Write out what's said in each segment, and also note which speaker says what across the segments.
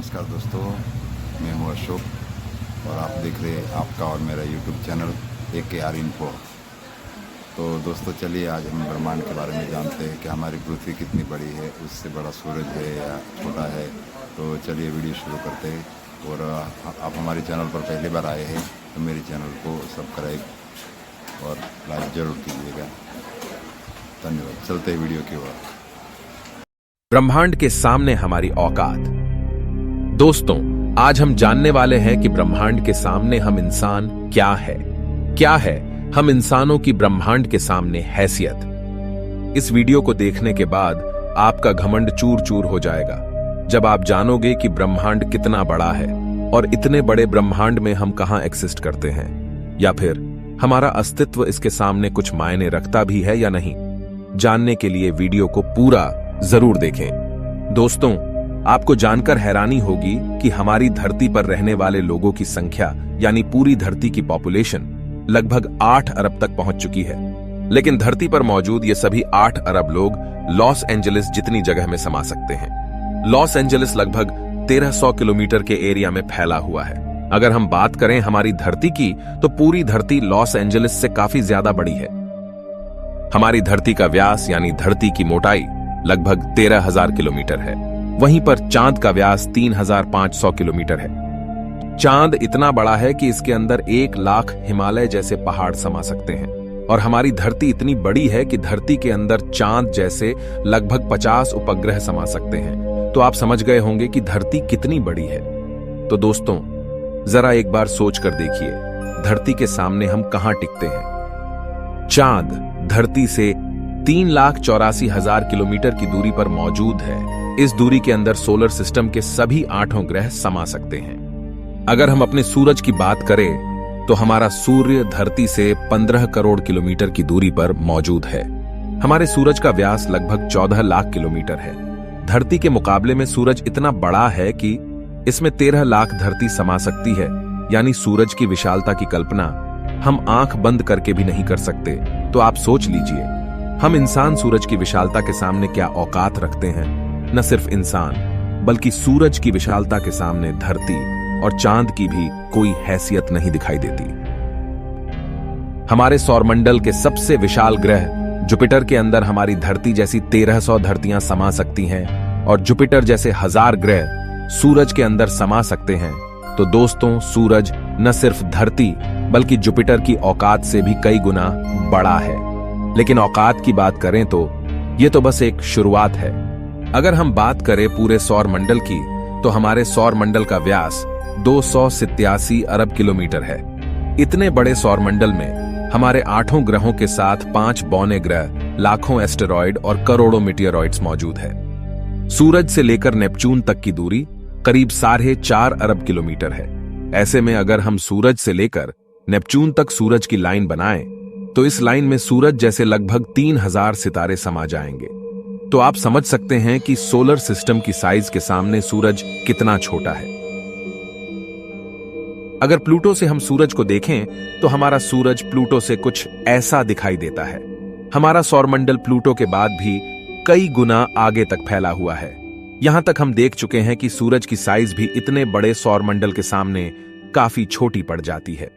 Speaker 1: नमस्कार दोस्तों, मैं हूँ अशोक और आप देख रहे हैं आपका और मेरा यूट्यूब चैनल AKR इन्फो। तो दोस्तों चलिए आज हम ब्रह्मांड के बारे में जानते हैं कि हमारी पृथ्वी कितनी बड़ी है, उससे बड़ा सूरज है या छोटा है। तो चलिए वीडियो शुरू करते हैं। और आप हमारे चैनल पर पहली बार आए हैं तो मेरे चैनल को सब्सक्राइब और लाइक ज़रूर कीजिएगा। धन्यवाद। चलते हैं वीडियो की ओर।
Speaker 2: ब्रह्मांड के सामने हमारी औकात। दोस्तों, आज हम जानने वाले हैं कि ब्रह्मांड के सामने हम इंसान क्या है हम इंसानों की ब्रह्मांड के सामने हैसियत। इस वीडियो को देखने के बाद आपका घमंड चूर चूर हो जाएगा जब आप जानोगे कि ब्रह्मांड कितना बड़ा है और इतने बड़े ब्रह्मांड में हम कहां एक्सिस्ट करते हैं, या फिर हमारा अस्तित्व इसके सामने कुछ मायने रखता भी है या नहीं। जानने के लिए वीडियो को पूरा जरूर देखें। दोस्तों, आपको जानकर हैरानी होगी कि हमारी धरती पर रहने वाले लोगों की संख्या यानी पूरी धरती की पॉपुलेशन लगभग 8 अरब तक पहुंच चुकी है। लेकिन धरती पर मौजूद ये सभी 8 अरब लोग लॉस एंजलिस जितनी जगह में समा सकते हैं। लॉस एंजलिस लगभग 1300 किलोमीटर के एरिया में फैला हुआ है। अगर हम बात करें हमारी धरती की, तो पूरी धरती लॉस एंजलिस से काफी ज्यादा बड़ी है। हमारी धरती का व्यास यानी धरती की मोटाई लगभग 13,000 किलोमीटर है। वहीं पर चांद का व्यास 3,500 किलोमीटर है। चांद इतना बड़ा है कि इसके अंदर 1 लाख हिमालय जैसे पहाड़ समा सकते हैं। और हमारी धरती इतनी बड़ी है कि धरती के अंदर चांद जैसे लगभग 50 उपग्रह समा सकते हैं। तो आप समझ गए होंगे कि धरती कितनी बड़ी है। तो दोस्तों, जरा एक बार सोच कर देखिए, धरती के सामने हम कहां टिकते हैं। चांद धरती से 3,84,000 किलोमीटर की दूरी पर मौजूद है। इस दूरी के अंदर सोलर सिस्टम के सभी 8 ग्रह समा सकते हैं। अगर हम अपने सूरज की बात करें तो हमारा सूर्य धरती से 15 करोड़ किलोमीटर की दूरी पर मौजूद है। हमारे सूरज का व्यास लगभग 14 लाख किलोमीटर है। धरती के मुकाबले में सूरज इतना बड़ा है कि इसमें 13 लाख धरती समा सकती है। यानी सूरज की विशालता की कल्पना हम आंख बंद करके भी नहीं कर सकते। तो आप सोच लीजिए, हम इंसान सूरज की विशालता के सामने क्या औकात रखते हैं। न सिर्फ इंसान बल्कि सूरज की विशालता के सामने धरती और चांद की भी कोई हैसियत नहीं दिखाई देती। हमारे सौरमंडल के सबसे विशाल ग्रह जुपिटर के अंदर हमारी धरती जैसी 1300 धरतियां समा सकती हैं और जुपिटर जैसे 1000 ग्रह सूरज के अंदर समा सकते हैं। तो दोस्तों, सूरज न सिर्फ धरती बल्कि जुपिटर की औकात से भी कई गुना बड़ा है। लेकिन औकात की बात करें तो यह तो बस एक शुरुआत है। अगर हम बात करें पूरे सौर मंडल की, तो हमारे सौर मंडल का व्यास 287 अरब किलोमीटर है। इतने बड़े सौर मंडल में हमारे 8 ग्रहों के साथ 5 बौने ग्रह, लाखों एस्टेरॉयड और करोड़ों मीटियोरॉइड्स मौजूद है। सूरज से लेकर नेपच्यून तक की दूरी करीब 4.5 अरब किलोमीटर है। ऐसे में अगर हम सूरज से लेकर नेपच्यून तक सूरज की लाइन बनाएं, तो इस लाइन में सूरज जैसे लगभग 3000 सितारे समा जाएंगे। तो आप समझ सकते हैं कि सोलर सिस्टम की साइज के सामने सूरज कितना छोटा है। अगर प्लूटो से हम सूरज को देखें तो हमारा सूरज प्लूटो से कुछ ऐसा दिखाई देता है। हमारा सौरमंडल प्लूटो के बाद भी कई गुना आगे तक फैला हुआ है। यहां तक हम देख चुके हैं कि सूरज की साइज भी इतने बड़े सौरमंडल के सामने काफी छोटी पड़ जाती है।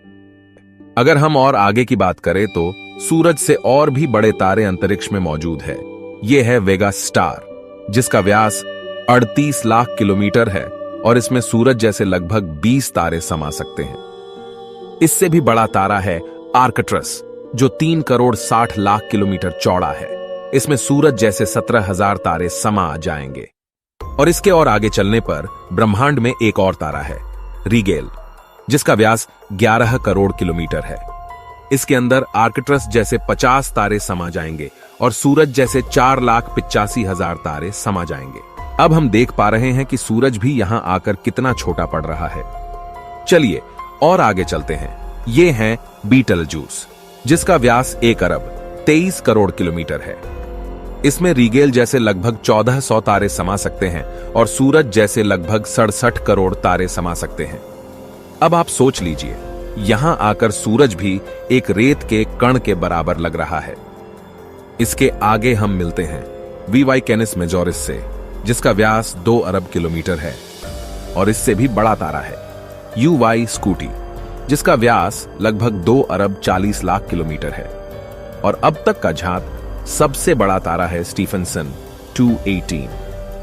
Speaker 2: अगर हम और आगे की बात करें तो सूरज से और भी बड़े तारे अंतरिक्ष में मौजूद है। यह है वेगा स्टार, जिसका व्यास 38 लाख किलोमीटर है और इसमें सूरज जैसे लगभग 20 तारे समा सकते हैं। इससे भी बड़ा तारा है आर्कट्रस, जो 3 करोड़ 60 लाख किलोमीटर चौड़ा है। इसमें सूरज जैसे 17,000 तारे समा जाएंगे। और इसके और आगे चलने पर ब्रह्मांड में एक और तारा है, रीगेल, जिसका व्यास 11 करोड़ किलोमीटर है। इसके अंदर आर्कट्रस जैसे 50 तारे समा जाएंगे और सूरज जैसे 4,85,000 तारे समा जाएंगे। अब हम देख पा रहे हैं कि सूरज भी यहां आकर कितना छोटा पड़ रहा है। चलिए और आगे चलते हैं। ये है बीटलजूस, जिसका व्यास 1 अरब 23 करोड़ किलोमीटर है। इसमें रीगेल जैसे लगभग 1400 तारे समा सकते हैं और सूरज जैसे लगभग 67 करोड़ तारे समा सकते हैं। अब आप सोच लीजिए, यहां आकर सूरज भी एक रेत के कण के बराबर लग रहा है। इसके आगे हम मिलते हैं वीवाई कैनिस मेजोरिस से, जिसका व्यास 2 अरब किलोमीटर है। और इससे भी बड़ा तारा है UY स्कूटी, जिसका व्यास लगभग 2 अरब 40 लाख किलोमीटर है। और अब तक का झांक सबसे बड़ा तारा है स्टीफनसन 218,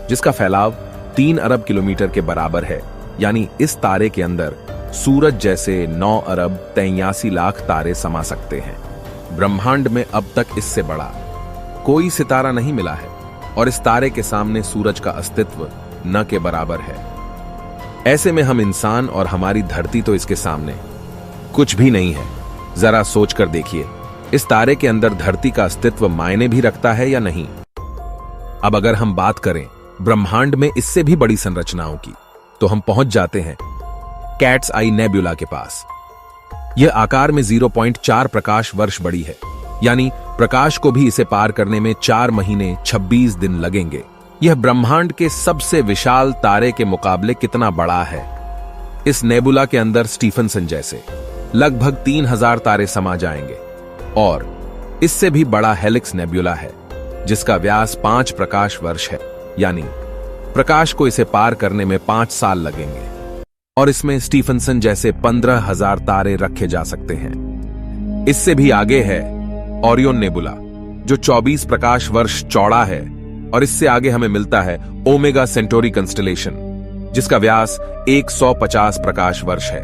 Speaker 2: जिसका फैलाव 3 अरब किलोमीटर के बराबर है। यानी इस तारे के अंदर सूरज जैसे 9 अरब 83 लाख तारे समा सकते हैं। ब्रह्मांड में अब तक इससे बड़ा कोई सितारा नहीं मिला है और इस तारे के सामने सूरज का अस्तित्व न के बराबर है। ऐसे में हम इंसान और हमारी धरती तो इसके सामने कुछ भी नहीं है। जरा सोचकर देखिए, इस तारे के अंदर धरती का अस्तित्व मायने भी रखता है या नहीं। अब अगर हम बात करें ब्रह्मांड में इससे भी बड़ी संरचनाओं की, तो हम पहुंच जाते हैं कैट्स आई नेबुला के पास। यह आकार में 0.4 प्रकाश वर्ष बड़ी है, यानी प्रकाश को भी इसे पार करने में 4 महीने 26 दिन लगेंगे। यह ब्रह्मांड के सबसे विशाल तारे के मुकाबले कितना बड़ा है। इस नेबुला के अंदर स्टीफनसन जैसे लगभग 3000 तारे समा जाएंगे और इससे भी बड़ा हेलिक्स नेबुला है, जिसका व्यास 5 प्रकाश वर्ष है, यानी प्रकाश को इसे पार करने में 5 साल लगेंगे। और इसमें स्टीफनसन जैसे 15,000 तारे रखे जा सकते हैं। इससे भी आगे है ओरियन नेबुला, जो 24 प्रकाश वर्ष चौड़ा है, और इससे आगे हमें मिलता है ओमेगा सेंटोरी कंस्टलेशन, जिसका व्यास 150 प्रकाश वर्ष है।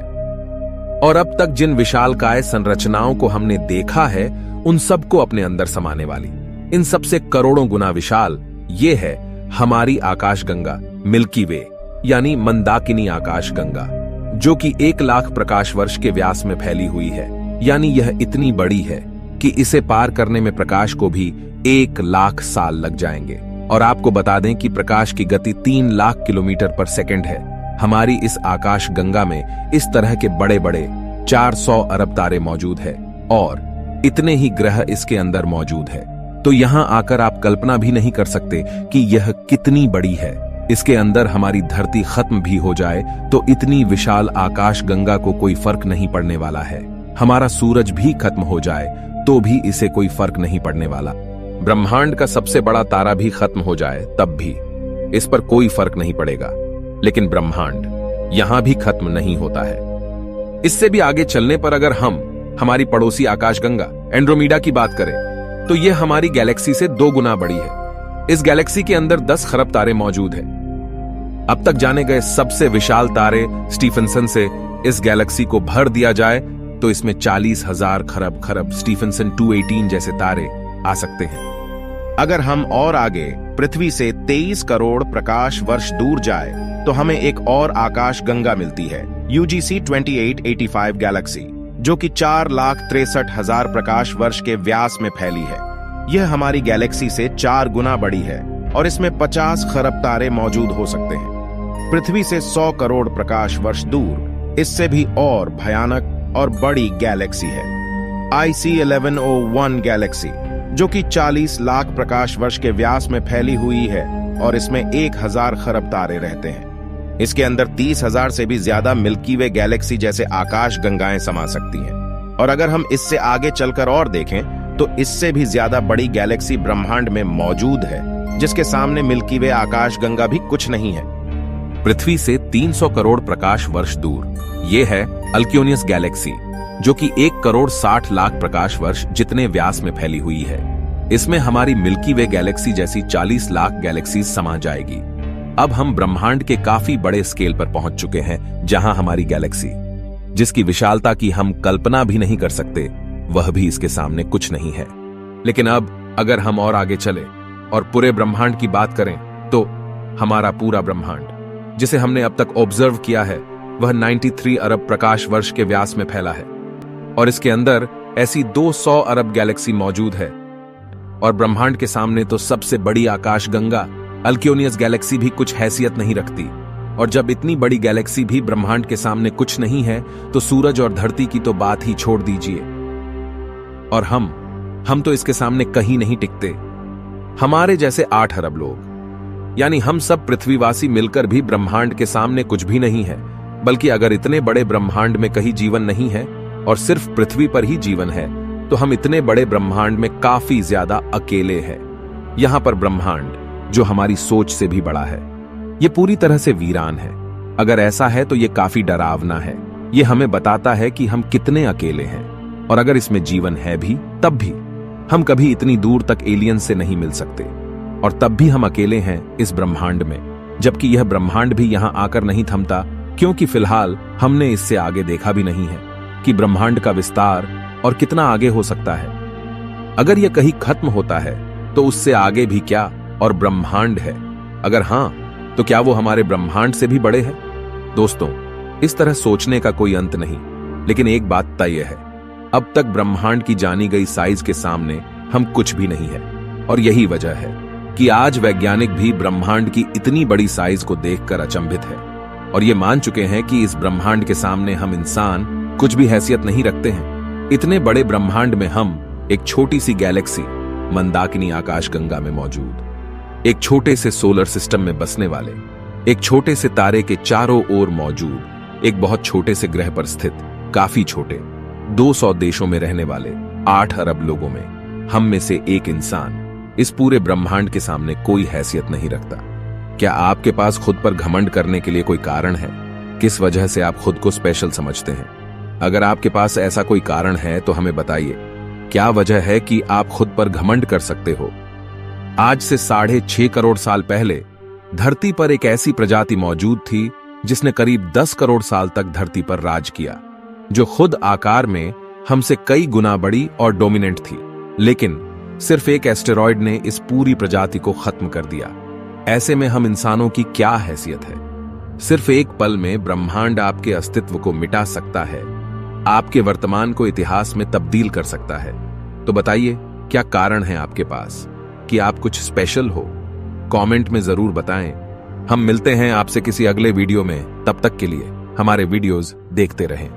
Speaker 2: और अब तक जिन विशालकाय संरचनाओं को हमने देखा है, उन सबको अपने अंदर समाने वाली, इन सबसे करोड़ों गुना विशाल ये है हमारी आकाशगंगा मिल्की वे, यानी मंदाकिनी आकाशगंगा, जो कि 1 लाख प्रकाश वर्ष के व्यास में फैली हुई है। यानी यह इतनी बड़ी है कि इसे पार करने में प्रकाश को भी 1 लाख साल लग जाएंगे। और आपको बता दें कि प्रकाश की गति 3 लाख किलोमीटर पर सेकंड है। हमारी इस आकाश गंगा में इस तरह के बड़े बड़े 400 अरब तारे मौजूद है और इतने ही ग्रह इसके अंदर मौजूद है। तो यहां आकर आप कल्पना भी नहीं कर सकते कि यह कितनी बड़ी है। इसके अंदर हमारी धरती खत्म भी हो जाए तो इतनी विशाल आकाश गंगा को कोई फर्क नहीं पड़ने वाला है। हमारा सूरज भी खत्म हो जाए तो भी इसे कोई फर्क नहीं पड़ने वाला। ब्रह्मांड का सबसे बड़ा तारा भी खत्म हो जाए तब भी इस पर कोई फर्क नहीं पड़ेगा। लेकिन ब्रह्मांड यहां भी खत्म नहीं होता है। इससे भी आगे चलने पर अगर हम हमारी पड़ोसी आकाशगंगा एंड्रोमेडा की बात करें, तो यह हमारी गैलेक्सी से 2 गुना बड़ी है। इस गैलेक्सी के अंदर 10 खरब तारे मौजूद हैं। अब तक जाने गए सबसे विशाल तारे स्टीफनसन से इस गैलेक्सी को भर दिया जाए तो इसमें 40,000 खरब स्टीफनसन 218 जैसे तारे आ सकते हैं। अगर हम और आगे पृथ्वी से 23 करोड़ प्रकाश वर्ष दूर जाए तो हमें एक और आकाश गंगा मिलती है, UGC 2885 गैलेक्सी, जो कि 4,63,000 प्रकाश वर्ष के व्यास में फैली है। यह हमारी गैलेक्सी से 4 गुना बड़ी है और इसमें 50 खरब तारे मौजूद हो सकते हैं। पृथ्वी से 100 करोड़ प्रकाश वर्ष दूर इससे भी और भयानक और बड़ी गैलेक्सी है, IC 1101 गैलेक्सी, जो कि 40 लाख प्रकाश वर्ष के व्यास में फैली हुई है और इसमें 1000 खरब तारे रहते हैं। इसके अंदर 30,000 से भी ज्यादा मिल्की वे गैलेक्सी जैसे आकाश गंगाएं समा सकती हैं। और अगर हम इससे आगे चलकर और देखें तो इससे भी ज्यादा बड़ी गैलेक्सी ब्रह्मांड में मौजूद है, जिसके सामने मिल्की वे आकाश गंगा भी कुछ नहीं है। पृथ्वी से 300 करोड़ प्रकाश वर्ष दूर यह है अल्क्योनियस गैलेक्सी, जो कि 1 करोड़ 60 लाख प्रकाश वर्ष जितने व्यास में फैली हुई है। इसमें हमारी मिल्की वे गैलेक्सी जैसी 40 लाख गैलेक्सीज समा जाएगी। अब हम ब्रह्मांड के काफी बड़े स्केल पर पहुंच चुके हैं, जहां हमारी गैलेक्सी, जिसकी विशालता की हम कल्पना भी नहीं कर सकते, वह भी इसके सामने कुछ नहीं है। लेकिन अब अगर हम और आगे चले और पूरे ब्रह्मांड की बात करें तो हमारा पूरा ब्रह्मांड, जिसे हमने अब तक ऑब्जर्व किया है, वह 93 अरब प्रकाश वर्ष के व्यास में फैला है और इसके अंदर ऐसी 200 अरब गैलेक्सी मौजूद है। और ब्रह्मांड के सामने तो सबसे बड़ी आकाश गंगा अल्क्योनियस गैलेक्सी भी कुछ हैसियत नहीं रखती। और जब इतनी बड़ी गैलेक्सी भी ब्रह्मांड के सामने कुछ नहीं है तो सूरज और धरती की तो बात ही छोड़ दीजिए। और हम तो इसके सामने कहीं नहीं टिकते। हमारे जैसे 8 अरब लोग, यानी हम सब पृथ्वीवासी मिलकर भी ब्रह्मांड के सामने कुछ भी नहीं है। बल्कि अगर इतने बड़े ब्रह्मांड में कहीं जीवन नहीं है और सिर्फ पृथ्वी पर ही जीवन है, तो हम इतने बड़े ब्रह्मांड में काफी ज्यादा अकेले हैं। यहां पर ब्रह्मांड, जो हमारी सोच से भी बड़ा है, यह पूरी तरह से वीरान है। अगर ऐसा है तो ये काफी डरावना है। ये हमें बताता है कि हम कितने अकेले हैं, और अगर इसमें जीवन है भी तब भी हम कभी इतनी दूर तक एलियन से नहीं मिल सकते, और तब भी हम अकेले हैं इस ब्रह्मांड में, जबकि यह ब्रह्मांड भी यहां आकर नहीं थमता, क्योंकि फिलहाल हमने इससे आगे देखा भी नहीं है कि ब्रह्मांड का विस्तार और कितना आगे हो सकता है। अगर यह कहीं खत्म होता है तो उससे आगे भी क्या और ब्रह्मांड है? अगर हां, तो क्या वो हमारे ब्रह्मांड से भी बड़े हैं? दोस्तों, इस तरह सोचने का कोई अंत नहीं, लेकिन एक बात तय है, अब तक ब्रह्मांड की जानी गई साइज के सामने हम कुछ भी नहीं है। और यही वजह है कि आज वैज्ञानिक भी ब्रह्मांड की इतनी बड़ी साइज को देखकर अचंभित है, और ये मान चुके हैं कि इस ब्रह्मांड के सामने हम इंसान कुछ भी हैसियत नहीं रखते हैं। इतने बड़े ब्रह्मांड में हम एक छोटी सी गैलेक्सी मंदाकिनी आकाशगंगा में मौजूद, एक छोटे से सोलर सिस्टम में बसने वाले, एक छोटे से तारे के चारों ओर मौजूद, एक बहुत छोटे से ग्रह पर स्थित, काफी छोटे 200 देशों में रहने वाले 8 अरब लोगों में हम में से एक इंसान इस पूरे ब्रह्मांड के सामने कोई हैसियत नहीं रखता। क्या आपके पास खुद पर घमंड करने के लिए कोई कारण है? किस वजह से आप खुद को स्पेशल समझते हैं? अगर आपके पास ऐसा कोई कारण है तो हमें बताइए, क्या वजह है कि आप खुद पर घमंड कर सकते हो? आज से 6.5 करोड़ साल पहले धरती पर एक ऐसी प्रजाति मौजूद थी जिसने करीब 10 करोड़ साल तक धरती पर राज किया, जो खुद आकार में हमसे कई गुना बड़ी और डोमिनेंट थी। लेकिन सिर्फ एक एस्टेरॉयड ने इस पूरी प्रजाति को खत्म कर दिया। ऐसे में हम इंसानों की क्या हैसियत है? सिर्फ एक पल में ब्रह्मांड आपके अस्तित्व को मिटा सकता है, आपके वर्तमान को इतिहास में तब्दील कर सकता है। तो बताइए, क्या कारण है आपके पास कि आप कुछ स्पेशल हो? कमेंट में जरूर बताएं। हम मिलते हैं आपसे किसी अगले वीडियो में। तब तक के लिए हमारे वीडियोस देखते रहें।